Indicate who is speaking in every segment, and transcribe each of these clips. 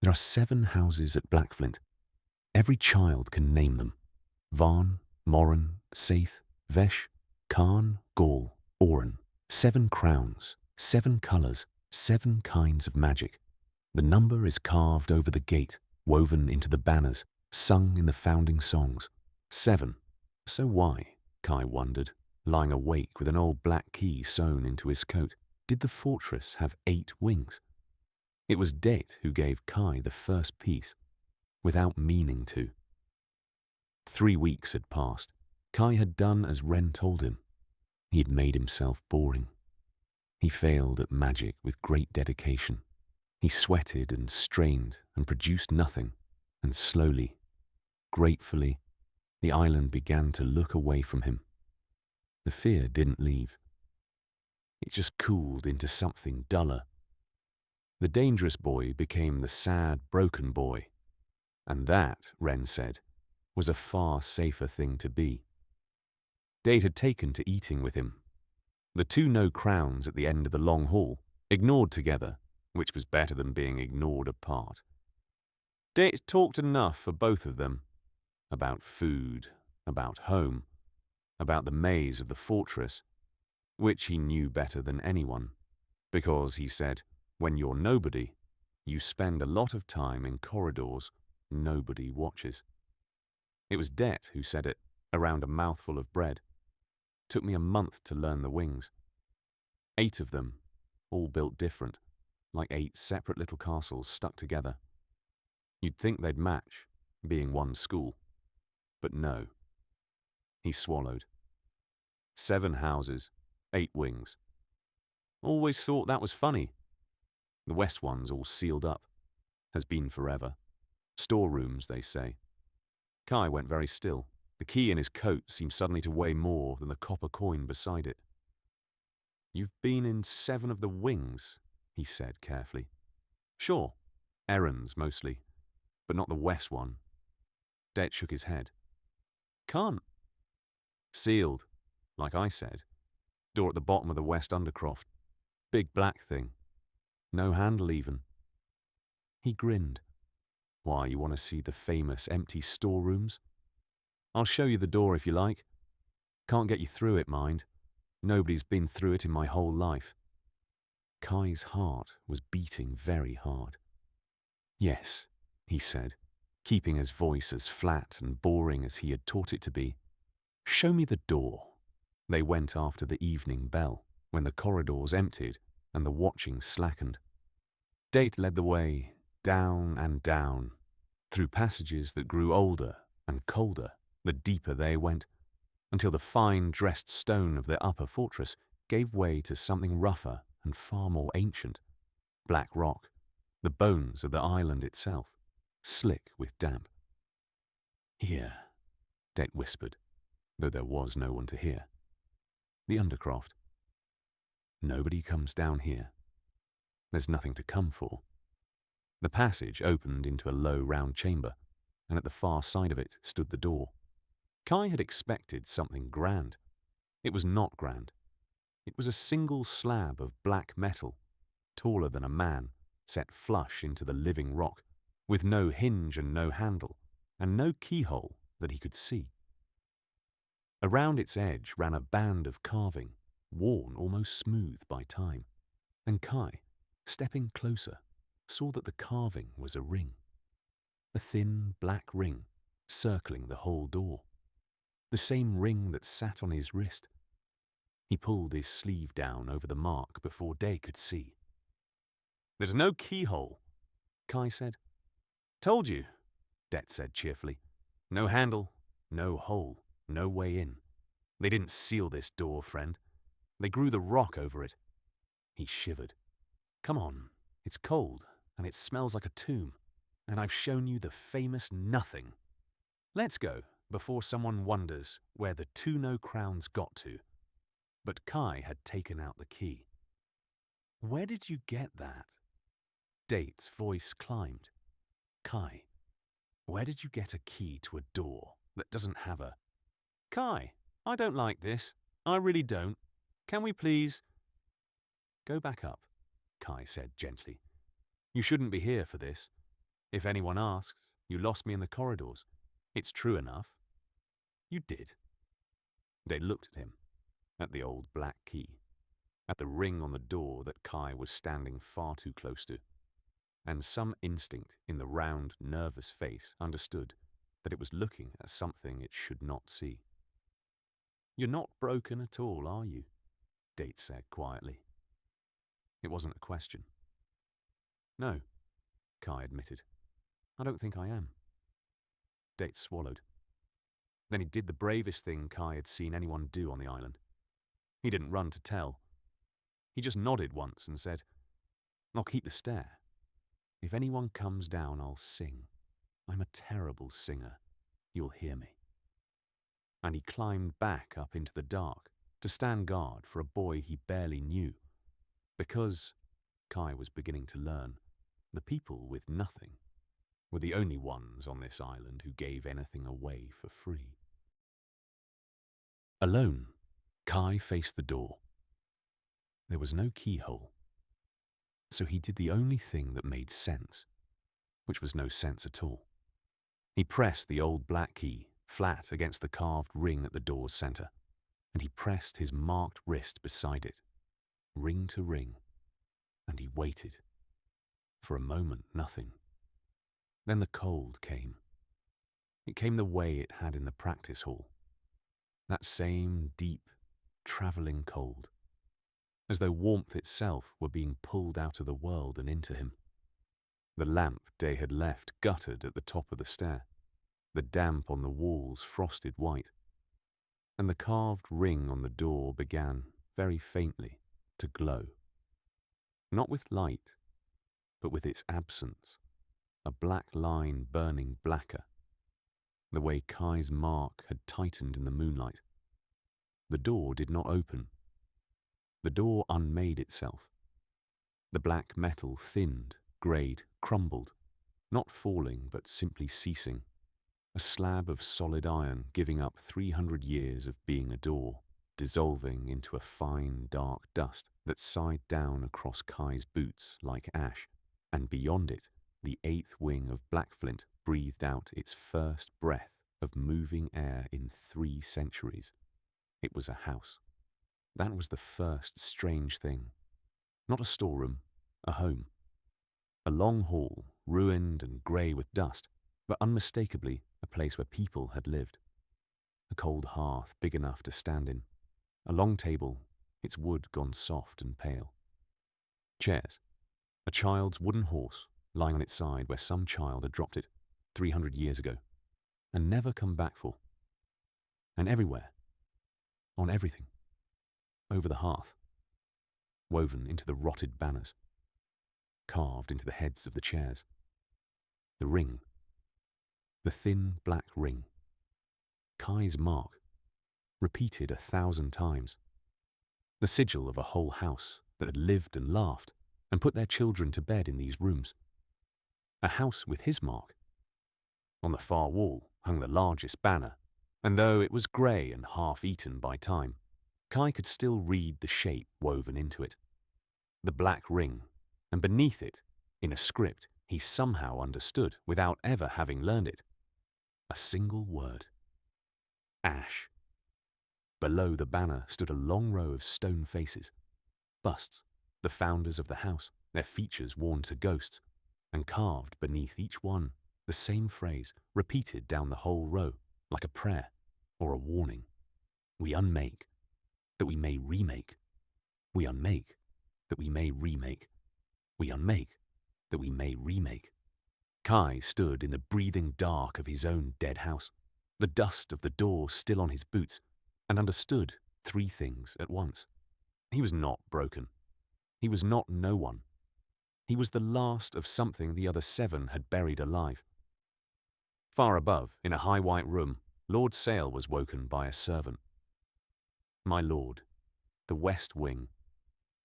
Speaker 1: There are 7 houses at Blackflint. Every child can name them. Varn, Moran, Saith, Vesh, Karn, Gaul, Oran. 7 crowns, 7 colours, 7 kinds of magic. The number is carved over the gate, woven into the banners, sung in the founding songs. 7. So why, Kai wondered, lying awake with an old black key sewn into his coat, did the fortress have 8 wings? It was Det who gave Kai the first piece, without meaning to. 3 weeks had passed. Kai had done as Ren told him. He had made himself boring. He failed at magic with great dedication. He sweated and strained and produced nothing, and slowly, gratefully, the island began to look away from him. The fear didn't leave. It just cooled into something duller. The dangerous boy became the sad, broken boy, and that, Ren said, was a far safer thing to be. Det had taken to eating with him. The 2 no crowns at the end of the long hall, ignored together, which was better than being ignored apart. Det talked enough for both of them, about food, about home, about the maze of the fortress, which he knew better than anyone, because, he said, when you're nobody, you spend a lot of time in corridors nobody watches. It was Det who said it, around a mouthful of bread. Took me a month to learn the wings. 8 of them, all built different, like 8 separate little castles stuck together. You'd think they'd match, being one school. But no. He swallowed. 7 houses, 8 wings. Always thought that was funny. The west one's all sealed up. Has been forever. Storerooms, they say. Kai went very still. The key in his coat seemed suddenly to weigh more than the copper coin beside it. You've been in 7 of the wings, he said carefully. Sure, errands mostly, but not the west one. Det shook his head. Can't. Sealed, like I said. Door at the bottom of the west undercroft. Big black thing. No handle even. He grinned. Why, you want to see the famous empty storerooms? I'll show you the door if you like. Can't get you through it, mind. Nobody's been through it in my whole life. Kai's heart was beating very hard. Yes, he said, keeping his voice as flat and boring as he had taught it to be. Show me the door. They went after the evening bell, when the corridors emptied and the watching slackened. Det led the way, down and down, through passages that grew older and colder the deeper they went, until the fine-dressed stone of the upper fortress gave way to something rougher and far more ancient. Black rock, the bones of the island itself, slick with damp. Here, Det whispered, though there was no one to hear. The undercroft. Nobody comes down here. There's nothing to come for. The passage opened into a low round chamber, and at the far side of it stood the door. Kai had expected something grand. It was not grand. It was a single slab of black metal, taller than a man, set flush into the living rock, with no hinge and no handle, and no keyhole that he could see. Around its edge ran a band of carving, worn almost smooth by time, and Kai, stepping closer, saw that the carving was a ring. A thin black ring, circling the whole door. The same ring that sat on his wrist. He pulled his sleeve down over the mark before Det could see. There's no keyhole, Kai said. Told you, Det said cheerfully. No handle, no hole, no way in. They didn't seal this door, friend. They grew the rock over it. He shivered. Come on, it's cold, and it smells like a tomb, and I've shown you the famous nothing. Let's go, before someone wonders where the 2 no crowns got to. But Kai had taken out the key. Where did you get that? Det's voice climbed. Kai, where did you get a key to a door that doesn't have a... Kai, I don't like this. I really don't. Can we please... Go back up, Kai said gently. You shouldn't be here for this. If anyone asks, you lost me in the corridors. It's true enough. You did. They looked at him, at the old black key, at the ring on the door that Kai was standing far too close to, and some instinct in the round, nervous face understood that it was looking at something it should not see. You're not broken at all, are you? Date said quietly. It wasn't a question. No, Kai admitted. I don't think I am. Date swallowed. Then he did the bravest thing Kai had seen anyone do on the island. He didn't run to tell. He just nodded once and said, I'll keep the stare. If anyone comes down, I'll sing. I'm a terrible singer. You'll hear me. And he climbed back up into the dark to stand guard for a boy he barely knew. Because, Kai was beginning to learn, the people with nothing were the only ones on this island who gave anything away for free. Alone, Kai faced the door. There was no keyhole. So he did the only thing that made sense, which was no sense at all. He pressed the old black key flat against the carved ring at the door's center, and he pressed his marked wrist beside it, ring to ring, and he waited. For a moment, nothing. Then the cold came. It came the way it had in the practice hall. That same deep, traveling cold, as though warmth itself were being pulled out of the world and into him. The lamp Day had left guttered at the top of the stair, the damp on the walls frosted white, and the carved ring on the door began, very faintly, to glow. Not with light, but with its absence, a black line burning blacker, the way Kai's mark had tightened in the moonlight. The door did not open. The door unmade itself. The black metal thinned, greyed, crumbled, not falling but simply ceasing, a slab of solid iron giving up 300 years of being a door, dissolving into a fine, dark dust that sighed down across Kai's boots like ash, and beyond it, the eighth wing of Blackflint breathed out its first breath of moving air in 3 centuries. It was a house. That was the first strange thing. Not a storeroom, a home. A long hall, ruined and grey with dust, but unmistakably a place where people had lived. A cold hearth big enough to stand in. A long table, its wood gone soft and pale. Chairs. A child's wooden horse lying on its side where some child had dropped it 300 years ago and never come back for. And everywhere, on everything, over the hearth, woven into the rotted banners, carved into the heads of the chairs. The ring, the thin black ring, Kai's mark, repeated 1,000 times. The sigil of a whole house that had lived and laughed and put their children to bed in these rooms. A house with his mark. On the far wall hung the largest banner, and though it was grey and half-eaten by time, Kai could still read the shape woven into it. The black ring, and beneath it, in a script he somehow understood without ever having learned it, a single word. Ash. Below the banner stood a long row of stone faces, busts, the founders of the house, their features worn to ghosts, and carved beneath each one the same phrase repeated down the whole row, like a prayer or a warning. We unmake, that we may remake. We unmake, that we may remake. We unmake, that we may remake. Kai stood in the breathing dark of his own dead house, the dust of the door still on his boots, and understood 3 things at once. He was not broken. He was not no one. He was the last of something the other 7 had buried alive. Far above, in a high white room, Lord Sale was woken by a servant. My lord, the west wing,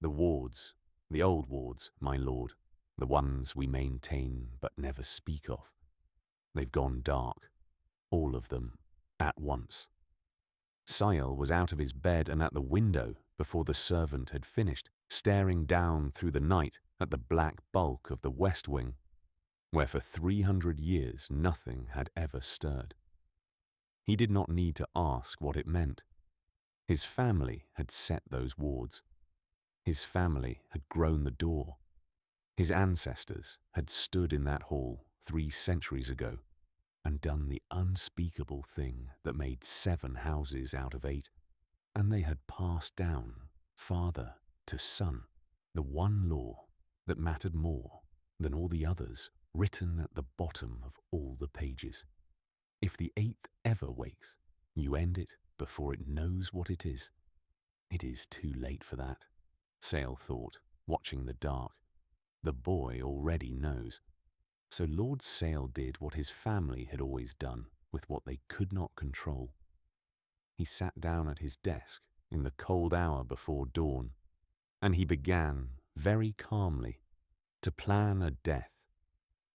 Speaker 1: the wards, the old wards, my lord, the ones we maintain but never speak of. They've gone dark, all of them, at once. Sigil was out of his bed and at the window before the servant had finished, staring down through the night at the black bulk of the west wing. where for 300 years nothing had ever stirred. He did not need to ask what it meant. His family had set those wards. His family had grown the door. His ancestors had stood in that hall 3 centuries ago and done the unspeakable thing that made 7 houses out of 8, and they had passed down, father to son, the one law that mattered more than all the others written at the bottom of all the pages. If the 8th ever wakes, you end it before it knows what it is. It is too late for that, Sale thought, watching the dark. The boy already knows. So Lord Sale did what his family had always done with what they could not control. He sat down at his desk in the cold hour before dawn, and he began, very calmly, to plan a death.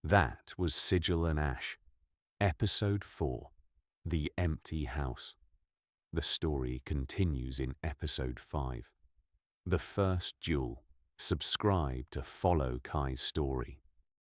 Speaker 1: That was Sigil and Ash, Episode 4, The Empty House. The story continues in Episode 5, The First Duel. Subscribe to follow Kai's story.